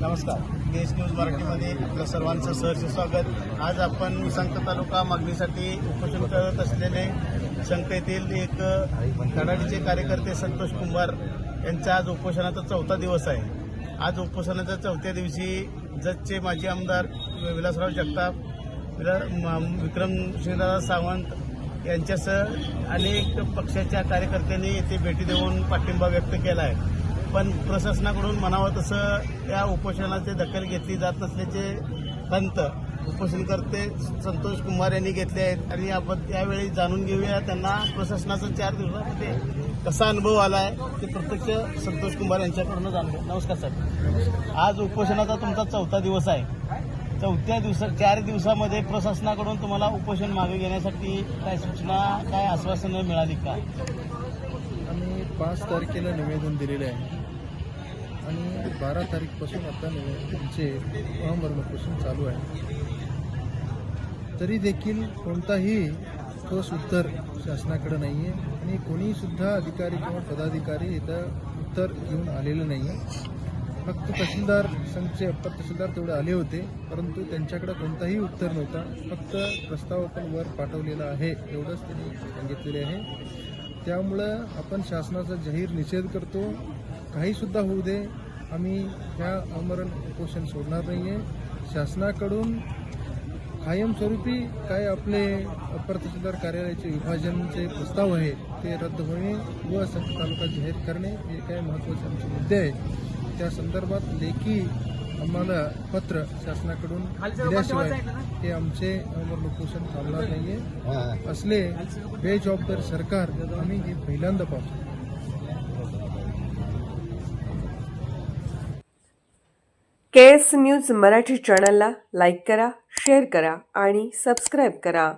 नमस्कार. KS news मराठीमध्ये आपल्या सर्वांचं सहर्ष स्वागत. आज आपण संत तालुका मागणीसाठी उपोषण करत असलेले शंकेतील एक धडाडीचे कार्यकर्ते संतोष कुंभार यांचा आज उपोषणाचा 4था दिवस आहे. आज उपोषणाच्या 4थ्या दिवशी जतचे माजी आमदार विलासराव जगताप, विक्रमसिंहदादा सावंत यांच्यासह अनेक पक्षाच्या कार्यकर्त्यांनी येथे भेटी देऊन पाठिंबा व्यक्त केला आहे. पण प्रशासनाकडून म्हणावं तसं या उपोषणाची दखल घेतली जात नसल्याचे खंत उपोषणकर्ते संतोष कुंभार यांनी घेतले आहेत. आणि आपण यावेळी जाणून घेऊया त्यांना प्रशासनाचा 4 दिवसामध्ये कसा अनुभव आला आहे ते प्रत्यक्ष संतोष कुंभार यांच्याकडून जाणून. नमस्कार सर. आज उपोषणाचा तुमचा 4था दिवस आहे. 4थ्या दिवसात 4 दिवसामध्ये प्रशासनाकडून तुम्हाला उपोषण मागे घेण्यासाठी काय सूचना, काय आश्वासनं मिळाली का? आम्ही 5 तारखेला निवेदन दिलेले आहे आणि 12 तारीखपासून आता निवेदनचे अमरणोपोषण चालू आहे. तरी देखील कोणताही ठोस उत्तर शासनाकडे नाही आहे आणि कोणी सुद्धा अधिकारी किंवा पदाधिकारी इथं उत्तर घेऊन आलेलं नाही आहे. फक्त तहसीलदार संघचे अप्पर तहसीलदार तेवढे आले होते, परंतु त्यांच्याकडे कोणताही उत्तर नव्हता. फक्त प्रस्ताव आपण वर पाठवलेला आहे एवढंच त्यांनी सांगितलेले आहे. त्यामुळं आपण शासनाचा जाहीर निषेध करतो. काही सुद्धा होऊ दे, आम्ही ह्या आमरण उपोषण सोडणार नाही आहे. शासनाकडून कायमस्वरूपी काय आपले अप्पर तहसीलदार कार्यालयाचे विभाजनचे प्रस्ताव आहे ते रद्द होणे व संत तालुका जाहीर करणे हे काय महत्त्वाचे आमचे मुद्दे आहेत. त्या संदर्भात लेखी आम्हाला पत्र शासनाकडून दिल्याशिवाय हे आमचे आमरण उपोषण थांबणार नाहीये. असले बेजबाबदार सरकार आम्ही हे पहिल्यांदा पाहतो. केएस न्यूज मराठी चॅनलला लाईक करा, शेअर करा आणि सबस्क्राईब करा.